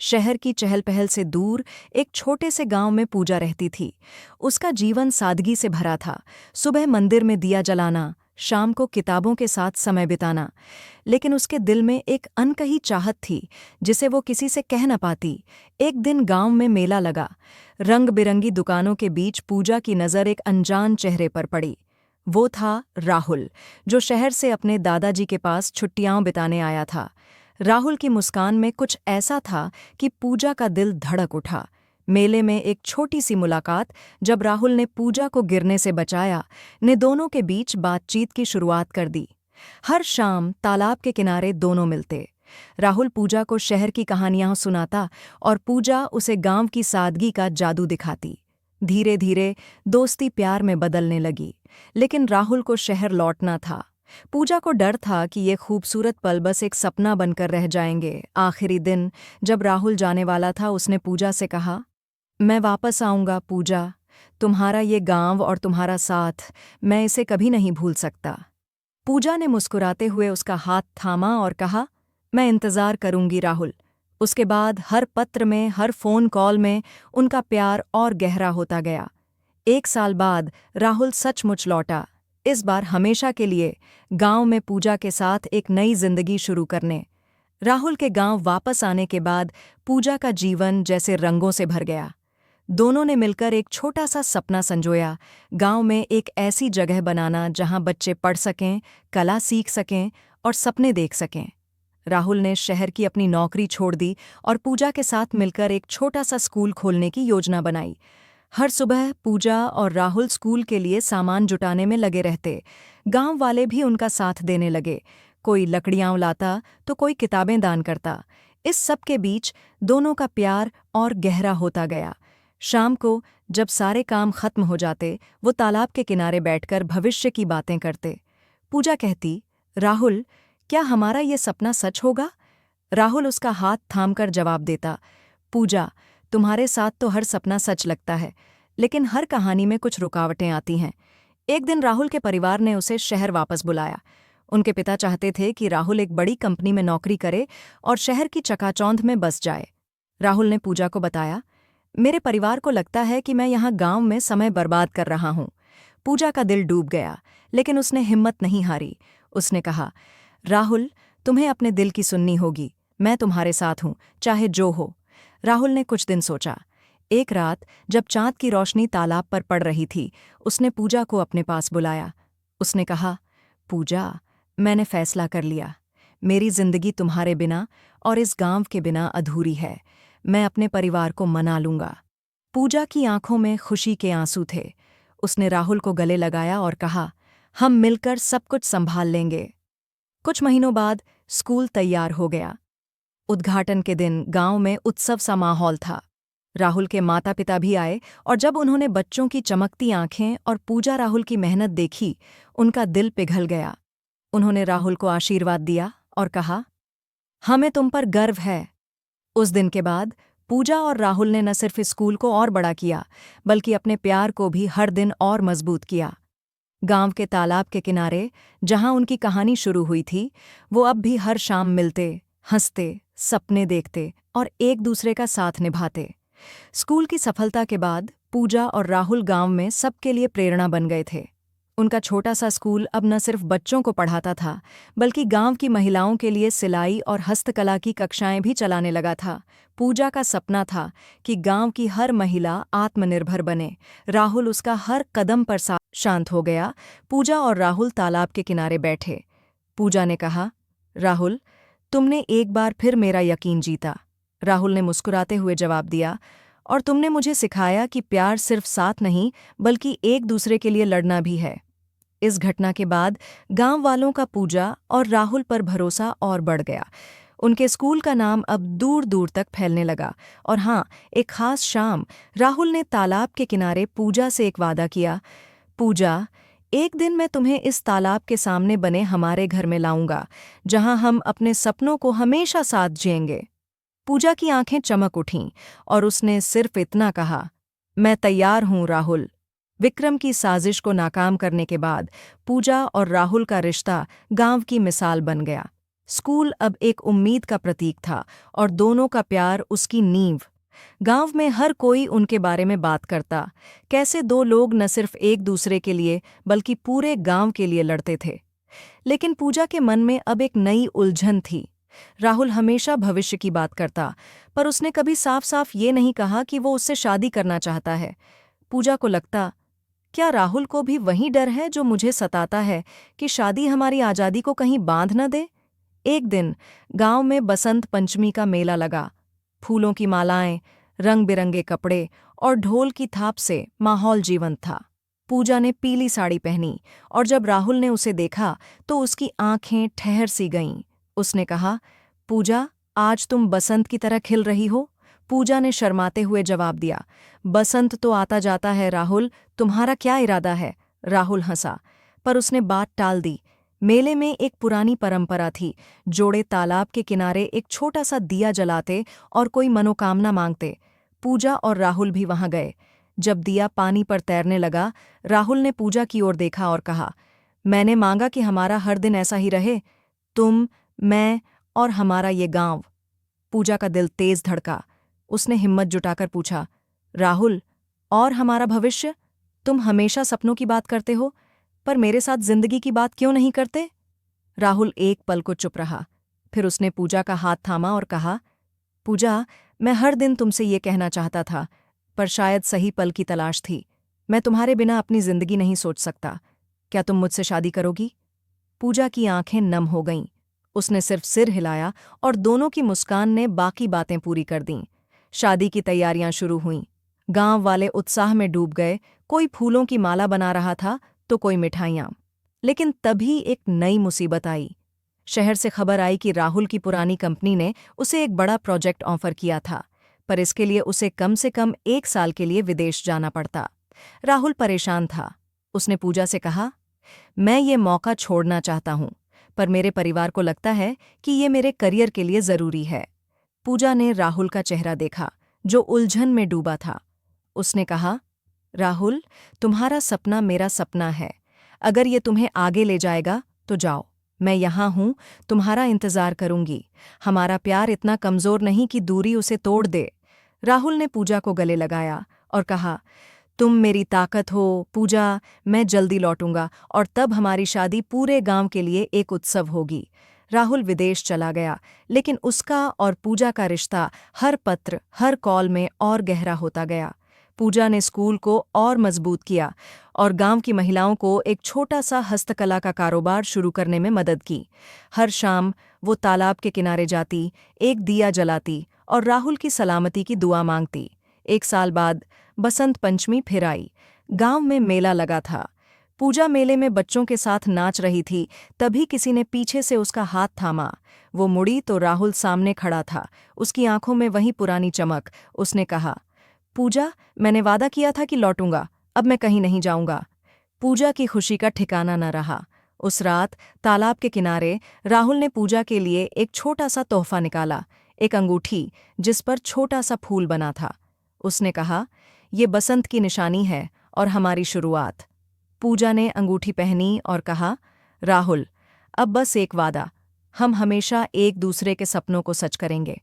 शहर की चहल-पहल से दूर एक छोटे से गांव में पूजा रहती थी। उसका जीवन सादगी से भरा था। सुबह मंदिर में दिया जलाना, शाम को किताबों के साथ समय बिताना। लेकिन उसके दिल में एक अनकही चाहत थी, जिसे वो किसी से कह न पाती। एक दिन गांव में मेला लगा। रंग बिरंगी दुकानों के बीच पूजा की नज़र एक अनजान चेहरे पर पड़ी। वो था राहुल, जो शहर से अपने दादाजी के पास छुट्टियां बिताने आया था। राहुल की मुस्कान में कुछ ऐसा था कि पूजा का दिल धड़क उठा। मेले में एक छोटी सी मुलाकात, जब राहुल ने पूजा को गिरने से बचाया, ने दोनों के बीच बातचीत की शुरुआत कर दी। हर शाम तालाब के किनारे दोनों मिलते। राहुल पूजा को शहर की कहानियां सुनाता और पूजा उसे गांव की सादगी का जादू दिखाती। धीरे धीरे दोस्ती प्यार में बदलने लगी। लेकिन राहुल को शहर लौटना था। पूजा को डर था कि ये खूबसूरत पल बस एक सपना बनकर रह जाएंगे। आखिरी दिन जब राहुल जाने वाला था, उसने पूजा से कहा, मैं वापस आऊंगा पूजा, तुम्हारा ये गांव और तुम्हारा साथ, मैं इसे कभी नहीं भूल सकता। पूजा ने मुस्कुराते हुए उसका हाथ थामा और कहा, मैं इंतज़ार करूंगी राहुल। उसके बाद हर पत्र में, हर फ़ोन कॉल में उनका प्यार और गहरा होता गया। 1 साल बाद राहुल सचमुच लौटा, इस बार हमेशा के लिए, गांव में पूजा के साथ एक नई जिंदगी शुरू करने। राहुल के गांव वापस आने के बाद पूजा का जीवन जैसे रंगों से भर गया। दोनों ने मिलकर एक छोटा सा सपना संजोया, गांव में एक ऐसी जगह बनाना जहां बच्चे पढ़ सकें, कला सीख सकें और सपने देख सकें। राहुल ने शहर की अपनी नौकरी छोड़ दी और पूजा के साथ मिलकर एक छोटा सा स्कूल खोलने की योजना बनाई। हर सुबह पूजा और राहुल स्कूल के लिए सामान जुटाने में लगे रहते। गांव वाले भी उनका साथ देने लगे। कोई लकड़ियां लाता तो कोई किताबें दान करता। इस सब के बीच दोनों का प्यार और गहरा होता गया। शाम को जब सारे काम खत्म हो जाते, वो तालाब के किनारे बैठकर भविष्य की बातें करते। पूजा कहती, राहुल, क्या हमारा ये सपना सच होगा? राहुल उसका हाथ थामकर जवाब देता, पूजा, तुम्हारे साथ तो हर सपना सच लगता है, लेकिन हर कहानी में कुछ रुकावटें आती हैं। एक दिन राहुल के परिवार ने उसे शहर वापस बुलाया। उनके पिता चाहते थे कि राहुल एक बड़ी कंपनी में नौकरी करे और शहर की चकाचौंध में बस जाए। राहुल ने पूजा को बताया, मेरे परिवार को लगता है कि मैं यहाँ गांव में समय बर्बाद कर रहा हूँ। पूजा का दिल डूब गया, लेकिन उसने हिम्मत नहीं हारी। उसने कहा, राहुल, तुम्हें अपने दिल की सुननी होगी। मैं तुम्हारे साथ हूँ, चाहे जो हो। राहुल ने कुछ दिन सोचा। एक रात जब चांद की रोशनी तालाब पर पड़ रही थी, उसने पूजा को अपने पास बुलाया। उसने कहा, पूजा, मैंने फैसला कर लिया। मेरी जिंदगी तुम्हारे बिना और इस गांव के बिना अधूरी है। मैं अपने परिवार को मना लूंगा। पूजा की आंखों में खुशी के आंसू थे। उसने राहुल को गले लगाया और कहा, हम मिलकर सब कुछ संभाल लेंगे। कुछ महीनों बाद स्कूल तैयार हो गया। उद्घाटन के दिन गांव में उत्सव सा माहौल था। राहुल के माता पिता भी आए और जब उन्होंने बच्चों की चमकती आंखें और पूजा राहुल की मेहनत देखी, उनका दिल पिघल गया। उन्होंने राहुल को आशीर्वाद दिया और कहा, हमें तुम पर गर्व है। उस दिन के बाद पूजा और राहुल ने न सिर्फ स्कूल को और बड़ा किया, बल्कि अपने प्यार को भी हर दिन और मजबूत किया। गांव के तालाब के किनारे, जहां उनकी कहानी शुरू हुई थी, वो अब भी हर शाम मिलते, हंसते, सपने देखते और एक दूसरे का साथ निभाते। स्कूल की सफलता के बाद पूजा और राहुल गांव में सबके लिए प्रेरणा बन गए थे। उनका छोटा सा स्कूल अब न सिर्फ बच्चों को पढ़ाता था, बल्कि गांव की महिलाओं के लिए सिलाई और हस्तकला की कक्षाएं भी चलाने लगा था। पूजा का सपना था कि गांव की हर महिला आत्मनिर्भर बने। राहुल उसका हर कदम पर शांत हो गया। पूजा और राहुल तालाब के किनारे बैठे। पूजा ने कहा, राहुल, तुमने एक बार फिर मेरा यकीन जीता। राहुल ने मुस्कुराते हुए जवाब दिया, और तुमने मुझे सिखाया कि प्यार सिर्फ साथ नहीं, बल्कि एक दूसरे के लिए लड़ना भी है। इस घटना के बाद गांव वालों का पूजा और राहुल पर भरोसा और बढ़ गया। उनके स्कूल का नाम अब दूर दूर तक फैलने लगा। और हाँ, एक खास शाम राहुल ने तालाब के किनारे पूजा से एक वादा किया, पूजा, एक दिन मैं तुम्हें इस तालाब के सामने बने हमारे घर में लाऊंगा, जहां हम अपने सपनों को हमेशा साथ जिएंगे। पूजा की आंखें चमक उठीं और उसने सिर्फ इतना कहा, मैं तैयार हूं राहुल। विक्रम की साजिश को नाकाम करने के बाद पूजा और राहुल का रिश्ता गांव की मिसाल बन गया। स्कूल अब एक उम्मीद का प्रतीक था और दोनों का प्यार उसकी नींव। गांव में हर कोई उनके बारे में बात करता, कैसे दो लोग न सिर्फ एक दूसरे के लिए बल्कि पूरे गांव के लिए लड़ते थे। लेकिन पूजा के मन में अब एक नई उलझन थी। राहुल हमेशा भविष्य की बात करता, पर उसने कभी साफ साफ ये नहीं कहा कि वो उससे शादी करना चाहता है। पूजा को लगता, क्या राहुल को भी वही डर है जो मुझे सताता है, कि शादी हमारी आज़ादी को कहीं बांध न दे। एक दिन गांव में बसंत पंचमी का मेला लगा। फूलों की मालाएं, रंग बिरंगे कपड़े और ढोल की थाप से माहौल जीवंत था। पूजा ने पीली साड़ी पहनी और जब राहुल ने उसे देखा तो उसकी आंखें ठहर सी गईं। उसने कहा, पूजा, आज तुम बसंत की तरह खिल रही हो। पूजा ने शर्माते हुए जवाब दिया, बसंत तो आता जाता है राहुल, तुम्हारा क्या इरादा है। राहुल हंसा, पर उसने बात टाल दी। मेले में एक पुरानी परंपरा थी, जोड़े तालाब के किनारे एक छोटा सा दिया जलाते और कोई मनोकामना मांगते। पूजा और राहुल भी वहां गए। जब दिया पानी पर तैरने लगा, राहुल ने पूजा की ओर देखा और कहा, मैंने मांगा कि हमारा हर दिन ऐसा ही रहे, तुम, मैं और हमारा ये गांव। पूजा का दिल तेज धड़का। उसने हिम्मत जुटाकर पूछा, राहुल, और हमारा भविष्य? तुम हमेशा सपनों की बात करते हो, पर मेरे साथ जिंदगी की बात क्यों नहीं करते? राहुल एक पल को चुप रहा। फिर उसने पूजा का हाथ थामा और कहा, पूजा, मैं हर दिन तुमसे ये कहना चाहता था, पर शायद सही पल की तलाश थी। मैं तुम्हारे बिना अपनी जिंदगी नहीं सोच सकता। क्या तुम मुझसे शादी करोगी? पूजा की आंखें नम हो गईं। उसने सिर्फ सिर हिलाया और दोनों की मुस्कान ने बाकी बातें पूरी कर दीं। शादी की तैयारियां शुरू हुईं। गांव वाले उत्साह में डूब गए। कोई फूलों की माला बना रहा था तो कोई मिठाइयां। लेकिन तभी एक नई मुसीबत आई। शहर से खबर आई कि राहुल की पुरानी कंपनी ने उसे एक बड़ा प्रोजेक्ट ऑफर किया था, पर इसके लिए उसे कम से कम 1 साल के लिए विदेश जाना पड़ता। राहुल परेशान था। उसने पूजा से कहा, मैं ये मौका छोड़ना चाहता हूं, पर मेरे परिवार को लगता है कि ये मेरे करियर के लिए जरूरी है। पूजा ने राहुल का चेहरा देखा, जो उलझन में डूबा था। उसने कहा, राहुल, तुम्हारा सपना मेरा सपना है। अगर ये तुम्हें आगे ले जाएगा तो जाओ, मैं यहां हूं, तुम्हारा इंतजार करूंगी। हमारा प्यार इतना कमजोर नहीं कि दूरी उसे तोड़ दे। राहुल ने पूजा को गले लगाया और कहा, तुम मेरी ताकत हो पूजा, मैं जल्दी लौटूंगा और तब हमारी शादी पूरे गांव के लिए एक उत्सव होगी। राहुल विदेश चला गया, लेकिन उसका और पूजा का रिश्ता हर पत्र, हर कॉल में और गहरा होता गया। पूजा ने स्कूल को और मजबूत किया और गांव की महिलाओं को एक छोटा सा हस्तकला का कारोबार शुरू करने में मदद की। हर शाम वो तालाब के किनारे जाती, एक दिया जलाती और राहुल की सलामती की दुआ मांगती। 1 साल बाद बसंत पंचमी फिर आई। गांव में मेला लगा था। पूजा मेले में बच्चों के साथ नाच रही थी, तभी किसी ने पीछे से उसका हाथ थामा। वो मुड़ी तो राहुल सामने खड़ा था, उसकी आंखों में वही पुरानी चमक। उसने कहा, पूजा, मैंने वादा किया था कि लौटूंगा, अब मैं कहीं नहीं जाऊंगा। पूजा की खुशी का ठिकाना न रहा। उस रात तालाब के किनारे राहुल ने पूजा के लिए एक छोटा सा तोहफा निकाला, एक अंगूठी जिस पर छोटा सा फूल बना था। उसने कहा, ये बसंत की निशानी है और हमारी शुरुआत। पूजा ने अंगूठी पहनी और कहा, राहुल, अब बस एक वादा, हम हमेशा एक दूसरे के सपनों को सच करेंगे।